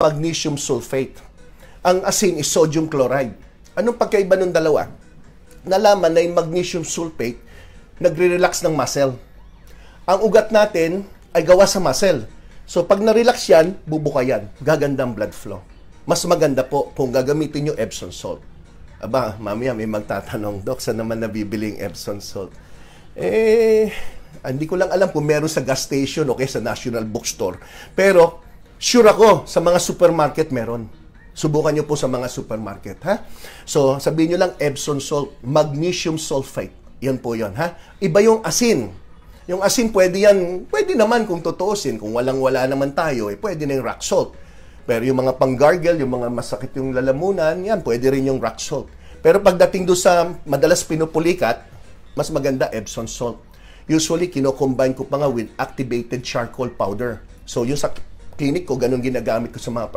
magnesium sulfate. Ang asin is sodium chloride. Anong pagkaiba ng dalawa? Nalaman na yung magnesium sulfate nagre-relax ng muscle. Ang ugat natin ay gawa sa muscle. So pag na-relax yan, bubuka yan. Gaganda ang blood flow. Mas maganda po kung gagamitin yung Epsom salt. Aba, mamaya may magtatanong, Dok, saan naman nabibili yung Epsom salt? Hindi ko lang alam kung meron sa gas station o kaya sa National Bookstore. Pero, sure ako, sa mga supermarket meron. Subukan nyo po sa mga supermarket, ha? So, sabihin nyo lang Epsom salt, magnesium sulfate. Yan po yun, ha? Iba yung asin. Yung asin, pwede naman kung tutuusin. Kung walang-wala naman tayo, pwede na yung rock salt. Pero yung mga pang-gargle, yung mga masakit yung lalamunan, yan, pwede rin yung rock salt. Pero pagdating doon sa madalas pinupulikat, mas maganda Epsom salt. Usually, kino-combine ko pa nga with activated charcoal powder. So, yung sa clinic ko, ganun ginagamit ko sa mga